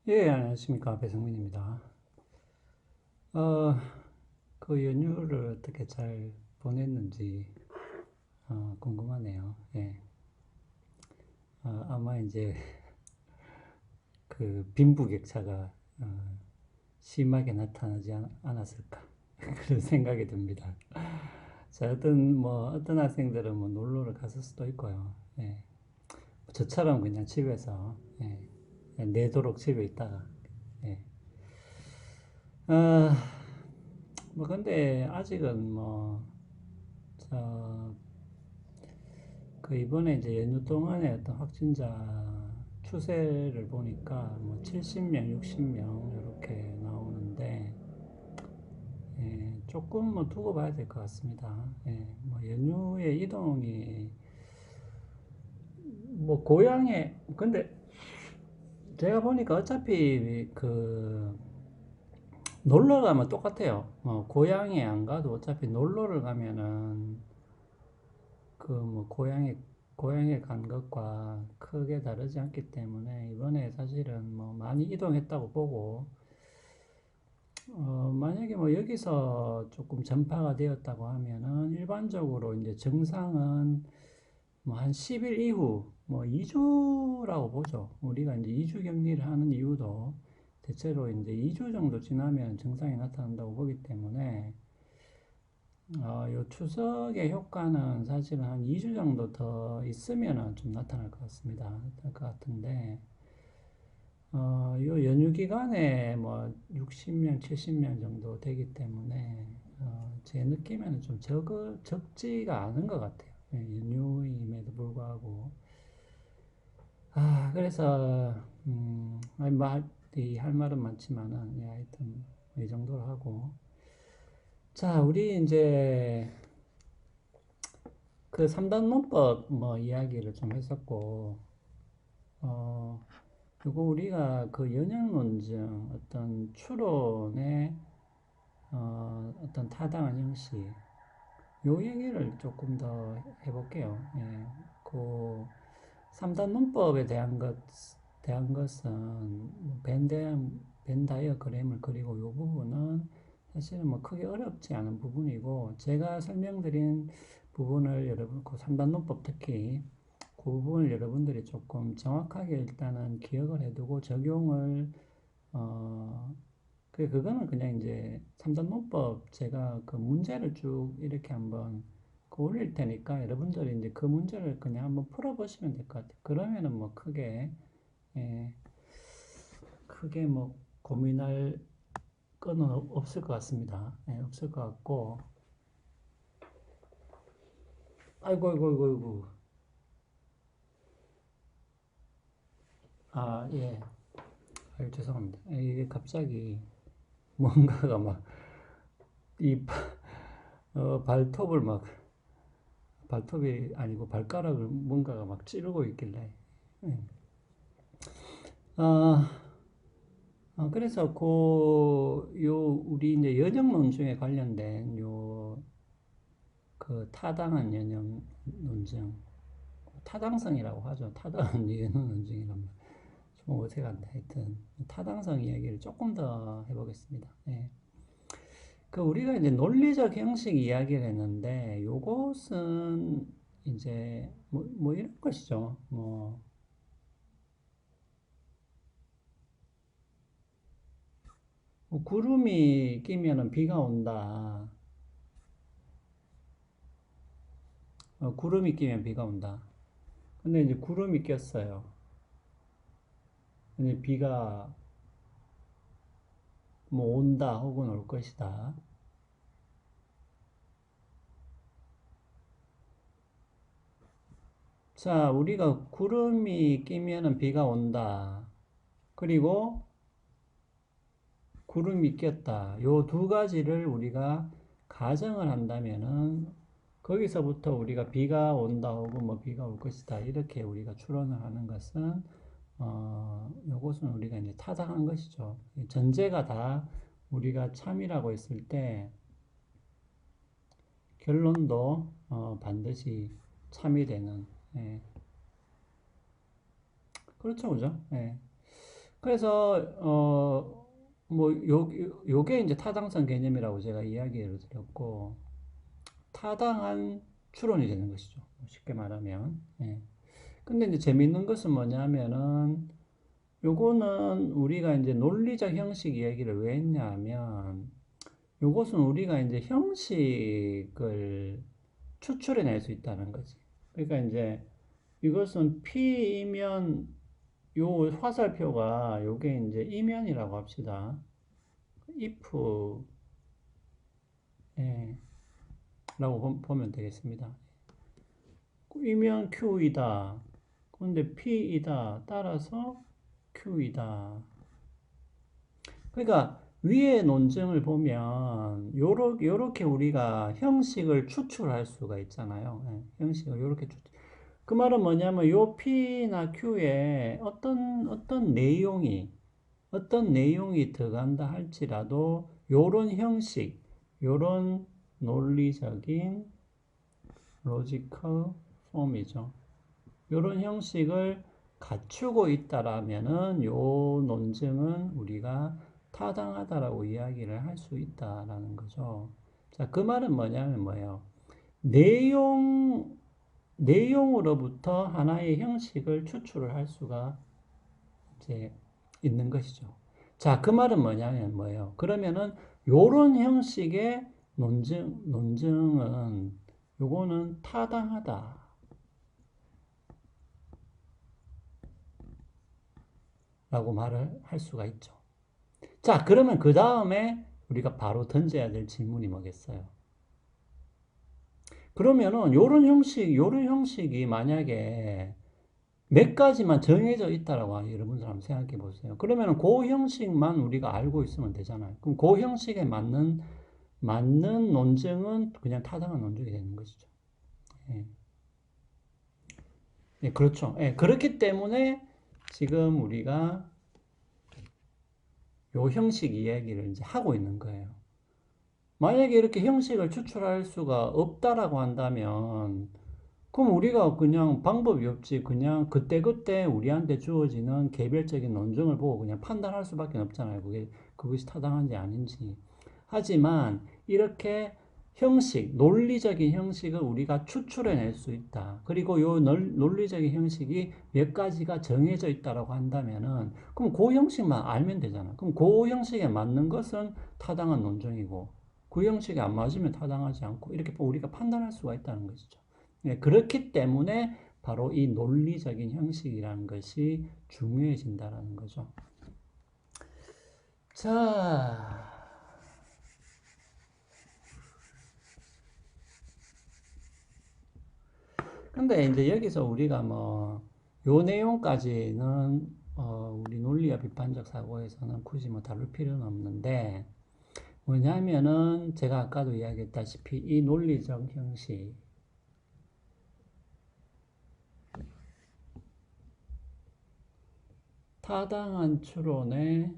예, 안녕하십니까. 배성민입니다. 어, 그 연휴를 어떻게 잘 보냈는지, 궁금하네요. 예. 아마 이제 그 빈부격차가, 심하게 나타나지 않았을까. 그런 생각이 듭니다. 자, 어떤 학생들은 뭐 놀러를 갔을 수도 있고요. 예. 저처럼 그냥 집에서, 예. 내도록 집에 있다가, 예. 아, 뭐, 근데 아직은 뭐, 저, 그 이번에 이제 연휴 동안에 어떤 확진자 추세를 보니까 뭐 70명, 60명 이렇게 나오는데, 조금 뭐 두고 봐야 될 것 같습니다. 뭐 연휴에 이동이 뭐 고향에 근데 제가 보니까 어차피 그 놀러 가면 똑같아요. 고향에 안 가도 어차피 놀러를 가면은 그 뭐 고향에 간 것과 크게 다르지 않기 때문에 이번에 사실은 뭐 많이 이동했다고 보고, 만약에 뭐 여기서 조금 전파가 되었다고 하면은 일반적으로 이제 증상은 뭐 한 10일 이후 뭐 2주라고 보죠. 우리가 이제 2주 격리를 하는 이유도 대체로 이제 2주 정도 지나면 증상이 나타난다고 보기 때문에, 요 추석의 효과는 사실은 한 2주 정도 더 있으면은 좀 나타날 것 같습니다. 나타날 것 같은데, 요 연휴 기간에 뭐 60명, 70명 정도 되기 때문에, 제 느낌에는 좀 적지가 않은 것 같아요. 연휴임에도 불구하고. 그래서, 아니, 할 말은 많지만은, 예, 하여튼, 이 정도로 하고. 자, 우리 이제 그 3단 문법 뭐 이야기를 좀 했었고, 어, 그리고 우리가 그 연역론증 어떤 추론의 어떤 타당한 형식, 요 얘기를 조금 더 해볼게요. 예, 그 3단 문법에 대한 것은 벤 다이어그램을 그리고 요 부분은 사실은 뭐 크게 어렵지 않은 부분이고, 제가 설명드린 부분을 여러분, 그 3단 문법 특히 그 부분을 여러분들이 조금 정확하게 일단은 기억을 해두고 적용을, 어, 그거는 그냥 이제 3단 문법 제가 그 문제를 쭉 이렇게 한번 그 올릴 테니까 여러분들이 이제 그 문제를 그냥 한번 풀어보시면 될 것 같아요. 그러면은 뭐 예, 크게 뭐 고민할 거는 없을 것 같습니다. 예, 없을 것 같고. 아이고, 아이고, 아이고, 아이고. 예. 아유, 죄송합니다. 이게 갑자기 뭔가가 막, 이, 발톱을 막, 발톱이 아니고 발가락을 뭔가가 막 찌르고 있길래. 예. 아, 그래서 우리 이제 연역 논증에 관련된 그 타당한 연역 논증, 타당성이라고 하죠. 타당한 연역 논증이란 말. 좀 어색한데 하여튼 타당성 이야기를 조금 더 해보겠습니다. 예. 그 우리가 이제 논리적 형식 이야기를 했는데 요것은 이제 뭐 이런 것이죠. 뭐 구름이 끼면은 비가 온다. 구름이 끼면 비가 온다. 근데 이제 구름이 꼈어요. 근데 비가 뭐 온다 혹은 올 것이다. 자, 우리가 구름이 끼면은 비가 온다. 그리고 구름이 꼈다. 요 두 가지를 우리가 가정을 한다면은 거기서부터 우리가 비가 온다 혹은 뭐 비가 올 것이다. 이렇게 우리가 추론을 하는 것은, 요것은 우리가 이제 타당한 것이죠. 전제가 다 우리가 참이라고 했을 때 결론도 반드시 참이 되는. 예. 그렇죠, 그죠? 예. 그래서 요게 이제 타당성 개념이라고 제가 이야기를 드렸고, 타당한 추론이 되는 것이죠. 쉽게 말하면. 예. 근데 이제 재밌는 것은 뭐냐면은, 요거는 우리가 이제 논리적 형식 이야기를 왜 했냐면, 요것은 우리가 이제 형식을 추출해낼 수 있다는 거지. 그러니까 이제 이것은 P이면 요 화살표가 요게 이제 이면이라고 합시다. if 예, 라고 보면 되겠습니다. 이면 Q이다. 근데 P이다. 따라서 Q이다. 그러니까 위의 논증을 보면 요렇게 우리가 형식을 추출할 수가 있잖아요. 예, 형식을 요렇게 추출. 그 말은 뭐냐면 요 P나 Q에 어떤 내용이 들어간다 할지라도 요런 형식, 요런 논리적인 로지컬 폼이죠. 요런 형식을 갖추고 있다라면은 요 논증은 우리가 타당하다라고 이야기를 할 수 있다라는 거죠. 자, 그 말은 뭐냐면 뭐예요? 내용으로부터 하나의 형식을 추출을 할 수가 이제 있는 것이죠. 자, 그 말은 뭐냐면 뭐예요? 그러면은 요런 형식의 논증은 요거는 타당하다. 라고 말을 할 수가 있죠. 자, 그러면 그 다음에 우리가 바로 던져야 될 질문이 뭐겠어요? 그러면은 요런 형식이 만약에 몇 가지만 정해져 있다라고 여러분들 한번 생각해 보세요. 그러면은 그 형식만 우리가 알고 있으면 되잖아요. 그럼 그 형식에 맞는 논증은 그냥 타당한 논증이 되는 것이죠. 예. 예, 그렇죠. 예, 그렇기 때문에 지금 우리가 요 형식 이야기를 이제 하고 있는 거예요. 만약에 이렇게 형식을 추출할 수가 없다라고 한다면, 그럼 우리가 그냥 방법이 없지. 그냥 그때그때 우리한테 주어지는 개별적인 논증을 보고 그냥 판단할 수밖에 없잖아요. 그것이 타당한지 아닌지. 하지만 이렇게 논리적인 형식을 우리가 추출해낼 수 있다. 그리고 요 논리적인 형식이 몇 가지가 정해져 있다라고 한다면은, 그럼 그 형식만 알면 되잖아. 그럼 그 형식에 맞는 것은 타당한 논증이고, 그 형식이 안 맞으면 타당하지 않고, 이렇게 우리가 판단할 수가 있다는 것이죠. 네, 그렇기 때문에 바로 이 논리적인 형식이라는 것이 중요해진다라는 거죠. 자, 근데 이제 여기서 우리가 요 내용까지는, 우리 논리와 비판적 사고에서는 굳이 다룰 필요는 없는데, 뭐냐면은, 제가 아까도 이야기했다시피, 이 논리적 형식, 타당한 추론의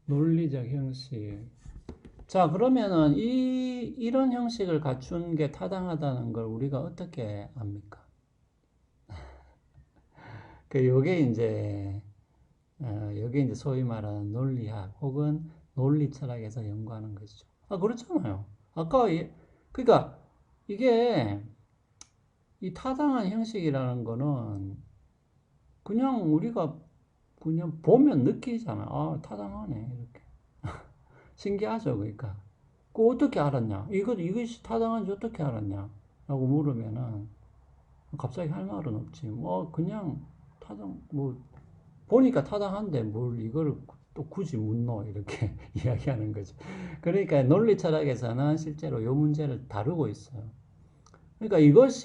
논리적 형식. 자, 그러면은 이런 형식을 갖춘 게 타당하다는 걸 우리가 어떻게 압니까? 요게 이제, 요게 이제 소위 말하는 논리학 혹은 논리 철학에서 연구하는 것이죠. 아, 그렇잖아요. 아까, 그러니까 이게 이 타당한 형식이라는 거는 그냥 우리가 그냥 보면 느끼잖아. 아, 타당하네. 이렇게. 신기하죠, 그러니까. 그 어떻게 알았냐? 이것이 타당한지 어떻게 알았냐? 라고 물으면은 갑자기 할 말은 없지. 그냥 보니까 타당한데 뭘 이거를 또 굳이 묻노? 이렇게 이야기하는 거죠. 그러니까 논리 철학에서는 실제로 이 문제를 다루고 있어요. 그러니까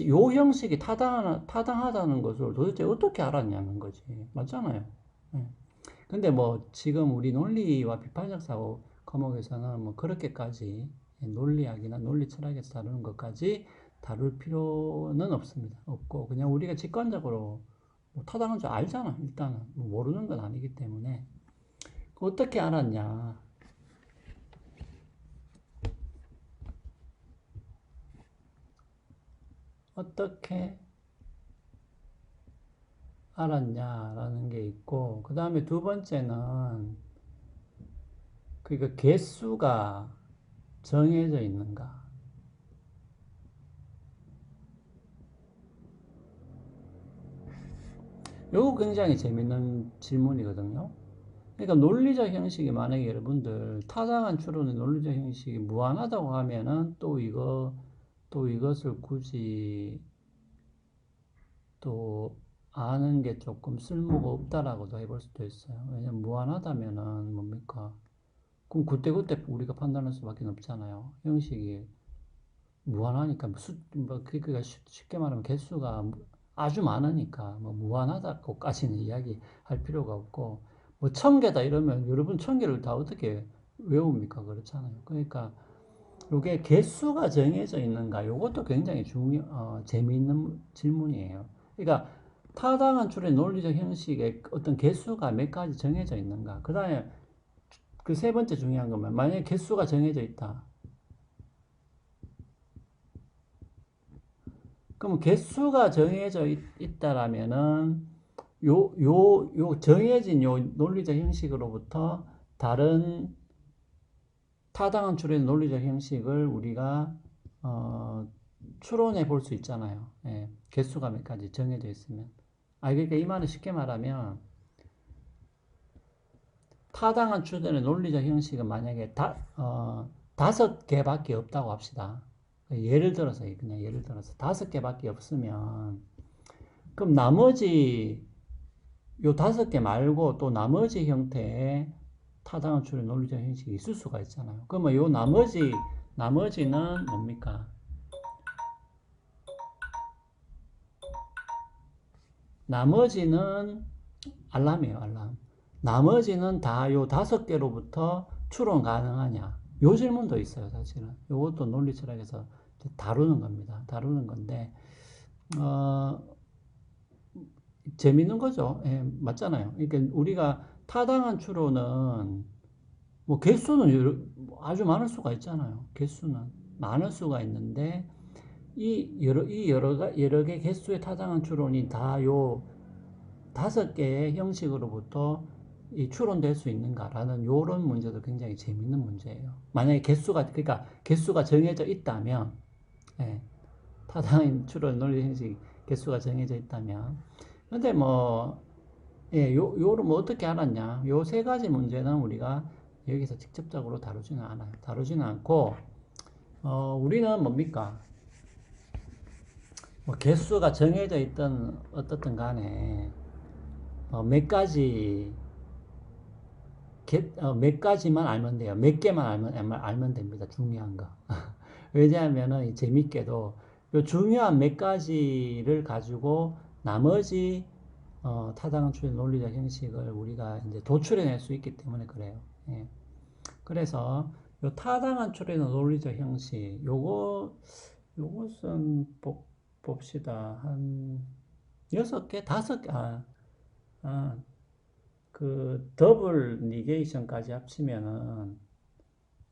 요 형식이 타당하다는 것을 도대체 어떻게 알았냐는 거지. 맞잖아요. 예. 근데 지금 우리 논리와 비판적 사고 과목에서는 그렇게까지 논리학이나 논리 철학에서 다루는 것까지 다룰 필요는 없습니다. 없고 그냥 우리가 직관적으로 타당한 줄 알잖아. 일단은 모르는 건 아니기 때문에 어떻게 알았냐? 어떻게 알았냐라는 게 있고, 그 다음에 두 번째는, 그러니까 개수가 정해져 있는가. 요거 굉장히 재밌는 질문이거든요. 그러니까 논리적 형식이 만약에 여러분들 타당한 추론의 논리적 형식이 무한하다고 하면은 또 이것을 굳이 또 아는 게 조금 쓸모가 없다라고도 해볼 수도 있어요. 왜냐면 무한하다면은 뭡니까? 그럼 그때그때 우리가 판단할 수밖에 없잖아요. 형식이 무한하니까 그러니까 쉽게 말하면 개수가 아주 많으니까 뭐 무한하다고까지는 이야기할 필요가 없고 뭐 1000개다 이러면 여러분 1000개를 다 어떻게 외웁니까? 그렇잖아요. 그러니까 이게 개수가 정해져 있는가? 이것도 굉장히 재미있는 질문이에요. 그러니까 타당한 추론의 논리적 형식의 어떤 개수가 몇 가지 정해져 있는가? 그 다음에 그 세 번째 중요한 거면 만약에 개수가 정해져 있다. 그럼 개수가 정해져 있다라면은 요 정해진 요 논리적 형식으로부터 다른 타당한 추론의 논리적 형식을 우리가 추론해 볼 수 있잖아요. 예, 개수가 몇 가지 정해져 있으면. 그러니까 이 말은 쉽게 말하면 타당한 추론의 논리적 형식은 만약에 다섯 개밖에 없다고 합시다. 그냥 예를 들어서 다섯 개밖에 없으면 그럼 나머지 요 다섯 개 말고 또 나머지 형태의 타당한 추론의 논리적 형식이 있을 수가 있잖아요. 그러면 요 나머지는 뭡니까? 나머지는 알람이에요, 알람. 나머지는 다 요 다섯 개로부터 추론 가능하냐? 요 질문도 있어요, 사실은. 요것도 논리 철학에서 다루는 겁니다. 다루는 건데, 어, 재밌는 거죠. 예, 맞잖아요. 그러니까 우리가 타당한 추론은 뭐 개수는 아주 많을 수가 있잖아요. 개수는 많을 수가 있는데 여러 개 개수의 타당한 추론이 다 요 다섯 개의 형식으로부터 이 추론될 수 있는가라는 요런 문제도 굉장히 재밌는 문제예요. 만약에 그러니까 개수가 정해져 있다면, 예, 타당한 추론 논리 형식 개수가 정해져 있다면, 근데 뭐, 예, 요를 뭐 어떻게 알았냐? 요 세 가지 문제는 우리가 여기서 직접적으로 다루지는 않아요. 다루지는 않고, 우리는 뭡니까? 뭐 개수가 정해져 있든 어떻든 간에, 몇 가지, 몇 가지만 알면 돼요. 몇 개만 알면 됩니다. 중요한 거. 왜냐하면은 재밌게도 요 중요한 몇 가지를 가지고 나머지 타당한 추론 논리적 형식을 우리가 이제 도출해낼 수 있기 때문에 그래요. 예. 그래서 요 타당한 추론의 논리적 형식 요것은 봅시다. 한 6개, 5개, 아, 그 더블 니게이션까지 합치면은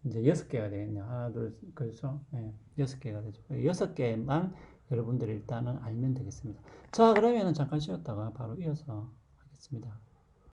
이제 6개가 되겠네요. 하나, 둘, 그렇죠? 예, 6개가 되죠. 6개만 여러분들이 일단은 알면 되겠습니다. 자, 그러면은 잠깐 쉬었다가 바로 이어서 하겠습니다.